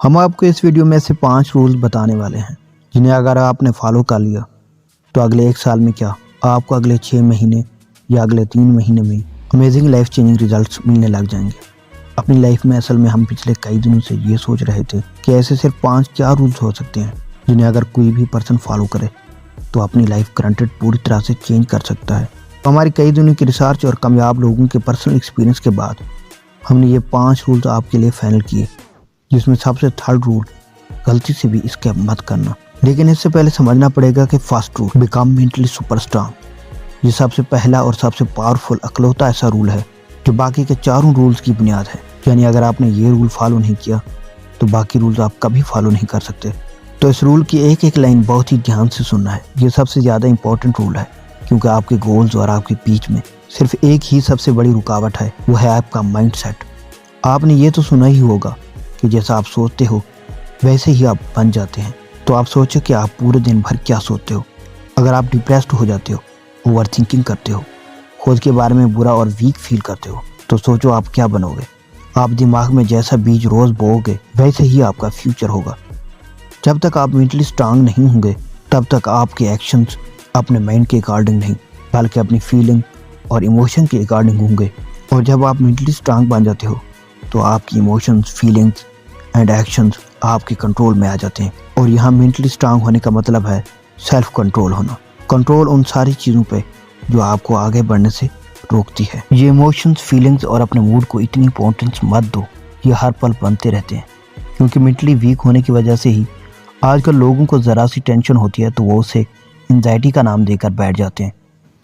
हम आपको इस वीडियो में से 5 रूल्स बताने वाले हैं जिन्हें अगर आपने फॉलो कर लिया तो अगले 1 साल में क्या आपको अगले 6 महीने या अगले 3 महीने में अमेजिंग लाइफ चेंजिंग रिजल्ट्स मिलने लग जाएंगे। अपनी लाइफ में असल में हम पिछले कई दिनों से ये सोच रहे थे कि ऐसे सिर्फ 5 क्या रूल्स हो सकते हैं जिन्हें अगर कोई भी पर्सन फॉलो करे तो अपनी लाइफ करंटेड पूरी तरह से चेंज कर सकता है। तो हमारी कई दिनों की रिसर्च और कामयाब लोगों के पर्सनल एक्सपीरियंस के बाद हमने ये 5 रूल्स आपके लिए फाइनल किए, जिसमें सबसे थर्ड रूल गलती से भी स्किप मत करना। लेकिन इससे पहले समझना पड़ेगा कि first rule become mentally super strong. ये सबसे पहला और सबसे पावरफुल अकलौता ऐसा रूल है जो बाकी के चारों रूल्स की बुनियाद है। यानी अगर आपने ये रूल फॉलो नहीं किया तो बाकी रूल्स आप कभी फॉलो नहीं कर सकते। तो इस रूल की एक एक लाइन बहुत ही ध्यान से सुनना है। ये सबसे ज़्यादा इंपॉर्टेंट रूल है क्योंकि आपके गोल्स और आपके बीच में सिर्फ एक ही सबसे बड़ी रुकावट है, वो है आपका माइंडसेट। आपने ये तो सुना ही होगा कि जैसा आप सोचते हो वैसे ही आप बन जाते हैं। तो आप सोचो कि आप पूरे दिन भर क्या सोचते हो। अगर आप डिप्रेस्ड हो जाते हो, ओवर थिंकिंग करते हो, खुद के बारे में बुरा और वीक फील करते हो, तो सोचो आप क्या बनोगे। आप दिमाग में जैसा बीज रोज बोओगे वैसे ही आपका फ्यूचर होगा। जब तक आप मेंटली स्ट्रांग नहीं होंगे तब तक आपके एक्शंस अपने माइंड के अकॉर्डिंग नहीं बल्कि अपनी फीलिंग और इमोशन के अकॉर्डिंग होंगे। और जब आप मेंटली स्ट्रांग बन जाते हो तो आपकी इमोशंस, फीलिंग्स एंड एक्शंस आपके कंट्रोल में आ जाते हैं। और यहाँ मेंटली स्ट्रांग होने का मतलब है सेल्फ कंट्रोल होना। कंट्रोल उन सारी चीज़ों पे जो आपको आगे बढ़ने से रोकती है। ये इमोशंस, फीलिंग्स और अपने मूड को इतनी इंपॉर्टेंस मत दो, ये हर पल बनते रहते हैं। क्योंकि मेंटली वीक होने की वजह से ही आजकल लोगों को ज़रा सी टेंशन होती है तो वो उसे एंजाइटी का नाम देकर बैठ जाते हैं।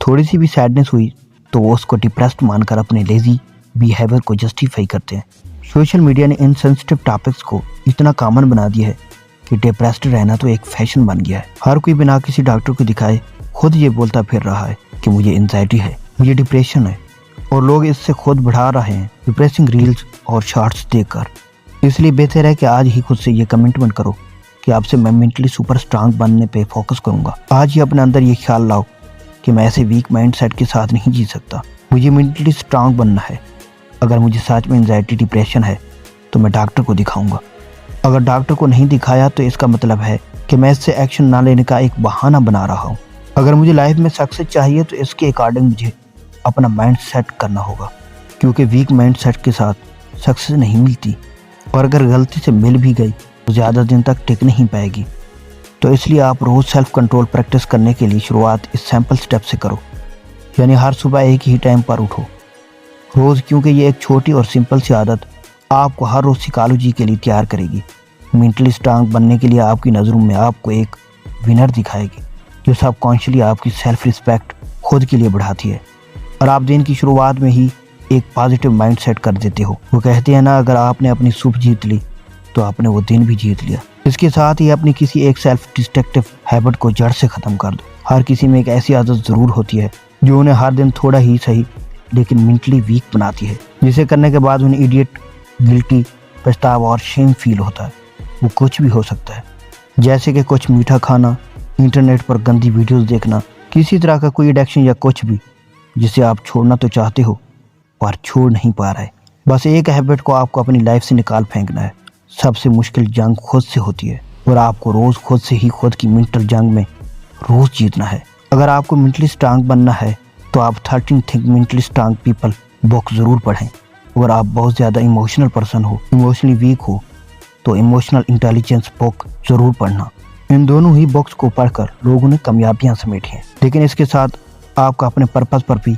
थोड़ी सी भी सैडनेस हुई तो वो उसको डिप्रेस्ड मानकर अपने लेजी बिहेवियर को जस्टिफाई करते हैं। सोशल मीडिया ने इन सेंसिटिव टॉपिक्स को इतना कॉमन बना दिया है कि डिप्रेस्ड रहना तो एक फैशन बन गया है। हर कोई बिना किसी डॉक्टर को दिखाए खुद ये बोलता फिर रहा है कि मुझे एंजाइटी है, मुझे डिप्रेशन है, और लोग इससे खुद बढ़ा रहे हैं डिप्रेसिंग रील्स और शॉर्ट्स देखकर। इसलिए बेहतर है कि आज ही खुद से ये कमिटमेंट करो कि आपसे मैं मेंटली सुपर स्ट्रांग बनने पे फोकस करूंगा। आज ही अपने अंदर ये ख्याल लाओ कि मैं ऐसे वीक माइंडसेट के साथ नहीं जी सकता, मुझे मेंटली स्ट्रांग बनना है। अगर मुझे सच में एंजाइटी, डिप्रेशन है तो मैं डॉक्टर को दिखाऊंगा। अगर डॉक्टर को नहीं दिखाया तो इसका मतलब है कि मैं इससे एक्शन ना लेने का एक बहाना बना रहा हूँ। अगर मुझे लाइफ में सक्सेस चाहिए तो इसके अकॉर्डिंग मुझे अपना माइंड सेट करना होगा, क्योंकि वीक माइंड सेट के साथ सक्सेस नहीं मिलती, और अगर गलती से मिल भी गई तो ज़्यादा दिन तक टिक नहीं पाएगी। तो इसलिए आप रोज़ सेल्फ कंट्रोल प्रैक्टिस करने के लिए शुरुआत इस सैम्पल स्टेप से करो। यानी हर सुबह एक ही टाइम पर उठो रोज़, क्योंकि ये एक छोटी और सिंपल सी आदत आपको हर रोज़ साइकोलॉजी के लिए तैयार करेगी। मेंटली स्ट्रांग बनने के लिए आपकी नज़रों में आपको एक विनर दिखाएगी जो सबकॉन्शियसली आपकी सेल्फ रिस्पेक्ट खुद के लिए बढ़ाती है। और आप दिन की शुरुआत में ही एक पॉजिटिव माइंड सेट कर देते हो। वो कहते हैं ना, अगर आपने अपनी सुबह जीत ली तो आपने वो दिन भी जीत लिया। इसके साथ ही अपनी किसी एक सेल्फ डिस्ट्रक्टिव हैबिट को जड़ से ख़त्म कर दो। हर किसी में एक ऐसी आदत ज़रूर होती है जो उन्हें हर दिन थोड़ा ही सही लेकिन मेंटली वीक बनाती है, जिसे करने के बाद उन्हें इडियट, गिल्टी, पछतावा और शेम फील होता है। वो कुछ भी हो सकता है, जैसे कि कुछ मीठा खाना, इंटरनेट पर गंदी वीडियोस देखना, किसी तरह का कोई एडिक्शन या कुछ भी जिसे आप छोड़ना तो चाहते हो पर छोड़ नहीं पा रहे। बस एक हैबिट को आपको अपनी लाइफ से निकाल फेंकना है। सबसे मुश्किल जंग खुद से होती है और आपको रोज़ खुद से ही खुद की मेंटल जंग में रोज़ जीतना है। अगर आपको मेंटली स्ट्रांग बनना है तो आप 13 think mentally strong people book ज़रूर पढ़ें। अगर आप बहुत ज़्यादा इमोशनल पर्सन हो, इमोशनली वीक हो, तो इमोशनल इंटेलिजेंस बुक ज़रूर पढ़ना। इन दोनों ही बुक्स को पढ़कर लोगों ने कामयाबियाँ समेटी हैं। लेकिन इसके साथ आपको अपने पर्पस पर भी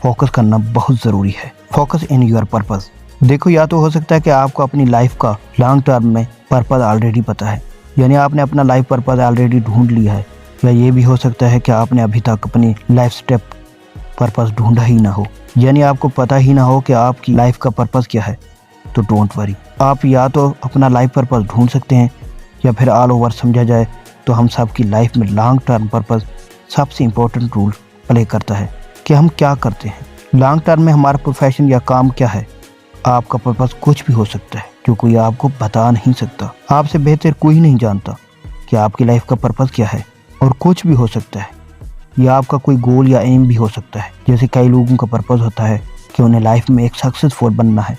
फोकस करना बहुत ज़रूरी है। Focus in your purpose. देखो, या तो हो सकता है कि आपको अपनी लाइफ का लॉन्ग टर्म में पर्पस ऑलरेडी पता है, यानी आपने अपना लाइफ पर्पस ऑलरेडी ढूंढ लिया है, या ये भी हो सकता है कि आपने अभी तक अपनी लाइफ स्टेप पर्पस ढूंढा ही ना हो, यानी आपको पता ही ना हो कि आपकी लाइफ का पर्पस क्या है। तो डोंट वरी, आप या तो अपना लाइफ पर्पस ढूंढ सकते हैं या फिर ऑल ओवर समझा जाए तो हम सब की लाइफ में लॉन्ग टर्म पर्पस सबसे इम्पोर्टेंट रोल प्ले करता है कि हम क्या करते हैं। लॉन्ग टर्म में हमारा प्रोफेशन या काम क्या है। आपका पर्पस कुछ भी हो सकता है जो कोई आपको बता नहीं सकता। आपसे बेहतर कोई नहीं जानता कि आपकी लाइफ का पर्पस क्या है, और कुछ भी हो सकता है। या आपका कोई गोल या एम भी हो सकता है। जैसे कई लोगों का पर्पस होता है कि उन्हें लाइफ में एक सक्सेसफुल बनना है,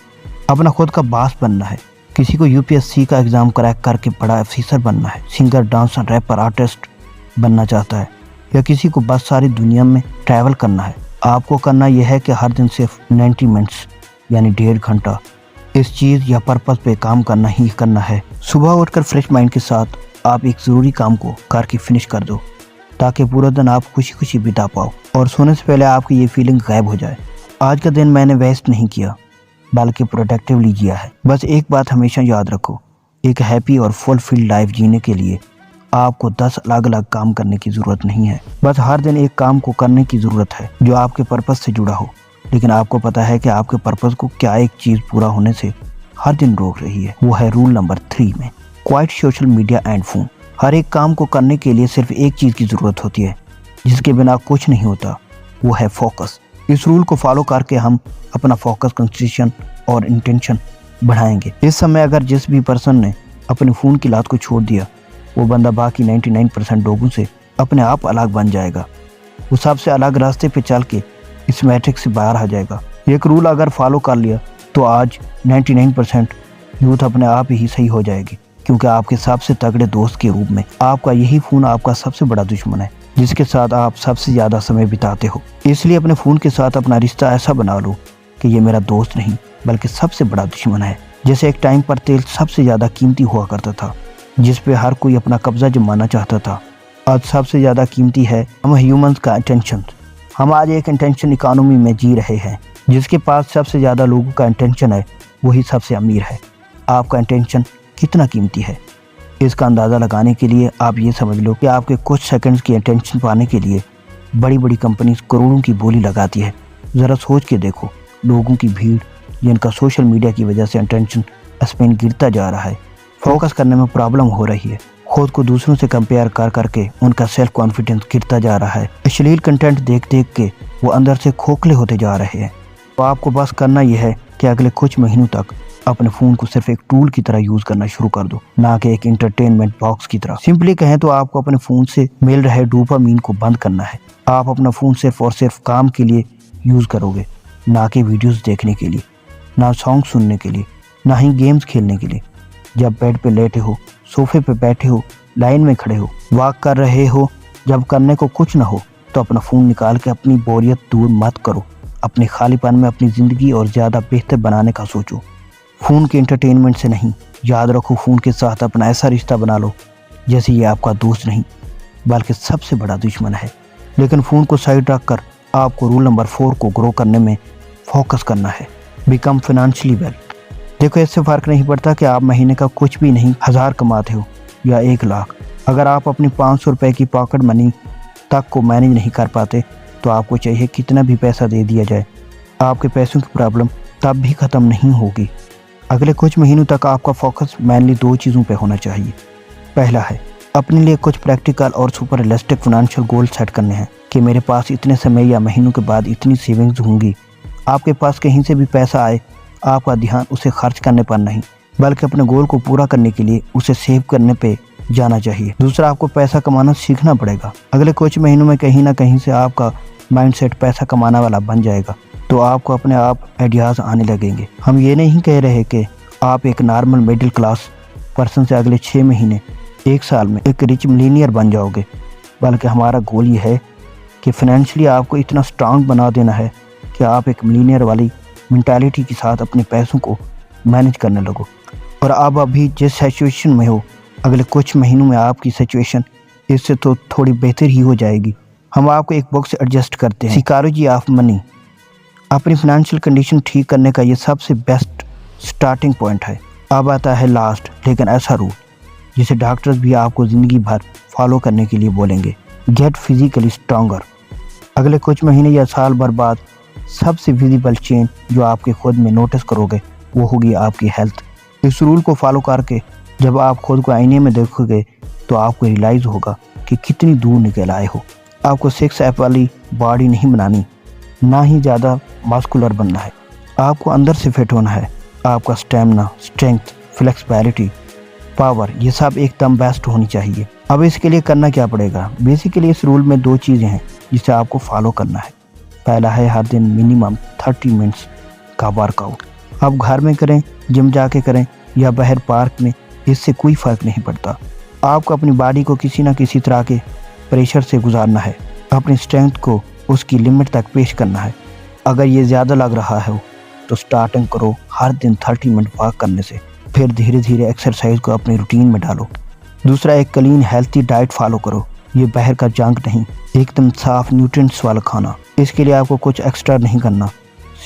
अपना खुद का बॉस बनना है, किसी को यूपीएससी का एग्ज़ाम क्रैक करके बड़ा ऑफिसर बनना है, सिंगर, डांसर, रैपर, आर्टिस्ट बनना चाहता है, या किसी को बस सारी दुनिया में ट्रैवल करना है। आपको करना यह है कि हर दिन सिर्फ 90 मिनट्स यानी 1.5 घंटा इस चीज़ या पर्पज़ पे काम करना ही करना है। सुबह उठकर फ्रेश माइंड के साथ आप एक ज़रूरी काम को करके फिनिश कर दो, ताकि पूरा दिन आप खुशी खुशी बिता पाओ और सोने से पहले आपकी ये फीलिंग गायब हो जाए। आज का दिन मैंने वेस्ट नहीं किया बल्कि प्रोडक्टिवली जिया है। बस एक बात हमेशा याद रखो, एक हैप्पी और फुलफिल्ड लाइफ जीने के लिए आपको 10 अलग अलग काम करने की ज़रूरत नहीं है। बस हर दिन एक काम को करने की ज़रूरत है जो आपके पर्पज़ से जुड़ा हो। लेकिन आपको पता है कि आपके पर्पज़ को क्या एक चीज़ पूरा होने से हर दिन रोक रही है। वो है रूल नंबर 3 में, quit social media and phone. हर एक काम को करने के लिए सिर्फ एक चीज़ की ज़रूरत होती है जिसके बिना कुछ नहीं होता, वो है फोकस। इस रूल को फॉलो करके हम अपना फोकस, कंसंट्रेशन और इंटेंशन बढ़ाएंगे। इस समय अगर जिस भी पर्सन ने अपने फ़ोन की लत को छोड़ दिया, वो बंदा बाकी 99% लोगों से अपने आप अलग बन जाएगा। वो सबसे अलग रास्ते पे चल के इस मैट्रिक्स से बाहर आ जाएगा। एक रूल अगर फॉलो कर लिया तो आज 99% यूथ अपने आप ही सही हो जाएगी, क्योंकि आपके सबसे तगड़े दोस्त के रूप में आपका यही फ़ोन आपका सबसे बड़ा दुश्मन है, जिसके साथ आप सबसे ज़्यादा समय बिताते हो। इसलिए अपने फ़ोन के साथ अपना रिश्ता ऐसा बना लो कि ये मेरा दोस्त नहीं बल्कि सबसे बड़ा दुश्मन है। जैसे एक टाइम पर तेल सबसे ज़्यादा कीमती हुआ करता था, जिस पे हर कोई अपना कब्जा जमाना चाहता था, आज सबसे ज़्यादा कीमती है हम ह्यूमंस का अटेंशन। हम आज एक अटेंशन इकोनॉमी में जी रहे हैं। जिसके पास सबसे ज़्यादा लोगों का अटेंशन है वही सबसे अमीर है। आपका अटेंशन कितना कीमती है, इसका अंदाज़ा लगाने के लिए आप ये समझ लो कि आपके कुछ सेकंड्स की अटेंशन पाने के लिए बड़ी बड़ी कंपनीज करोड़ों की बोली लगाती है। ज़रा सोच के देखो, लोगों की भीड़ जिनका सोशल मीडिया की वजह से अटेंशन स्पेन गिरता जा रहा है, फोकस करने में प्रॉब्लम हो रही है, खुद को दूसरों से कंपेयर कर करके उनका सेल्फ कॉन्फिडेंस गिरता जा रहा है, अश्लील कंटेंट देख देख के वो अंदर से खोखले होते जा रहे हैं। तो आपको बस करना यह है कि अगले कुछ महीनों तक अपने फ़ोन को सिर्फ एक टूल की तरह यूज़ करना शुरू कर दो, ना कि एक इंटरटेनमेंट बॉक्स की तरह। सिंपली कहें तो आपको अपने फ़ोन से मिल रहे डोपामीन को बंद करना है। आप अपना फ़ोन सिर्फ और सिर्फ काम के लिए यूज़ करोगे, ना कि वीडियोस देखने के लिए, ना सॉन्ग सुनने के लिए, ना ही गेम्स खेलने के लिए। जब बेड पे लेटे हो, सोफे पे बैठे हो, लाइन में खड़े हो, वॉक कर रहे हो, जब करने को कुछ ना हो तो अपना फ़ोन निकाल के अपनी बोरियत दूर मत करो। अपने खालीपन में अपनी ज़िंदगी और ज़्यादा बेहतर बनाने का सोचो, फ़ोन के एंटरटेनमेंट से नहीं। याद रखो, फ़ोन के साथ अपना ऐसा रिश्ता बना लो जैसे ये आपका दोस्त नहीं बल्कि सबसे बड़ा दुश्मन है। लेकिन फ़ोन को साइड रख कर आपको रूल नंबर 4 को ग्रो करने में फोकस करना है, बिकम फाइनेंशियली वेल। देखो, इससे फ़र्क नहीं पड़ता कि आप महीने का कुछ भी नहीं 1000 कमाते हो या 1 लाख। अगर आप अपनी 500 रुपये की पॉकेट मनी तक को मैनेज नहीं कर पाते तो आपको चाहिए कितना भी पैसा दे दिया जाए, आपके पैसों की प्रॉब्लम तब भी ख़त्म नहीं होगी। अगले कुछ महीनों तक आपका फोकस मेनली 2 चीज़ों पे होना चाहिए। पहला है, अपने लिए कुछ प्रैक्टिकल और super realistic financial goal set करने हैं कि मेरे पास इतने समय या महीनों के बाद इतनी सेविंग्स होंगी। आपके पास कहीं से भी पैसा आए, आपका ध्यान उसे खर्च करने पर नहीं बल्कि अपने गोल को पूरा करने के लिए उसे सेव करने पे जाना चाहिए। दूसरा, आपको पैसा कमाना सीखना पड़ेगा। अगले कुछ महीनों में कहीं ना कहीं से आपका माइंडसेट पैसा कमाने वाला बन जाएगा, तो आपको अपने आप आइडियाज़ आने लगेंगे। हम ये नहीं कह रहे कि आप एक नॉर्मल मिडिल क्लास पर्सन से अगले 6 महीने 1 साल में एक रिच मिलीनियर बन जाओगे, बल्कि हमारा गोल ये है कि फाइनेंशियली आपको इतना स्ट्रांग बना देना है कि आप एक मिलीनियर वाली मेंटालिटी के साथ अपने पैसों को मैनेज करने लगो। और आप अभी जिस सिचुएशन में हो, अगले कुछ महीनों में आपकी सिचुएशन इससे तो थोड़ी बेहतर ही हो जाएगी। हम आपको एक बुक से एडजस्ट करते हैं, साइकोलॉजी ऑफ मनी। अपनी फाइनेंशियल कंडीशन ठीक करने का ये सबसे बेस्ट स्टार्टिंग पॉइंट है। अब आता है लास्ट लेकिन ऐसा रूल जिसे डॉक्टर्स भी आपको ज़िंदगी भर फॉलो करने के लिए बोलेंगे, गेट फिजिकली स्ट्रॉन्गर। अगले कुछ महीने या साल भर बाद सबसे विजिबल चेंज जो आपके खुद में नोटिस करोगे वो होगी आपकी हेल्थ। इस रूल को फॉलो करके जब आप खुद को आईने में देखोगे तो आपको रियलाइज़ होगा कि कितनी दूर निकल आए हो। आपको 6 एप वाली बॉडी नहीं बनानी, ना ही ज़्यादा मस्कुलर बनना है। आपको अंदर से फिट होना है। आपका स्टेमिना, स्ट्रेंथ, फ्लेक्सिबिलिटी, पावर, ये सब एकदम बेस्ट होनी चाहिए। अब इसके लिए करना क्या पड़ेगा? बेसिकली इस रूल में 2 चीज़ें हैं जिसे आपको फॉलो करना है। पहला है हर दिन मिनिमम 30 मिनट्स का वर्कआउट। आप घर में करें, जिम जाके करें या बाहर पार्क में, इससे कोई फ़र्क नहीं पड़ता। आपको अपनी बॉडी को किसी न किसी तरह के प्रेशर से गुजारना है, अपनी स्ट्रेंथ को उसकी लिमिट तक पेश करना है। अगर ये ज़्यादा लग रहा है तो स्टार्टिंग करो हर दिन 30 मिनट वॉक करने से, फिर धीरे धीरे एक्सरसाइज को अपनी रूटीन में डालो। दूसरा, एक क्लीन हेल्थी डाइट फॉलो करो। ये बाहर का जंक नहीं, एकदम साफ न्यूट्रिएंट्स वाला खाना। इसके लिए आपको कुछ एक्स्ट्रा नहीं करना,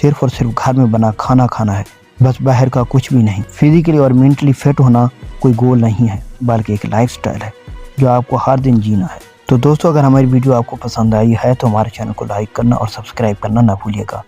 सिर्फ और सिर्फ घर में बना खाना खाना है, बस बाहर का कुछ भी नहीं। फिजिकली और मेंटली फिट होना कोई गोल नहीं है, बल्कि एक लाइफस्टाइल है जो आपको हर दिन जीना है। तो दोस्तों, अगर हमारी वीडियो आपको पसंद आई है तो हमारे चैनल को लाइक करना और सब्सक्राइब करना ना भूलिएगा।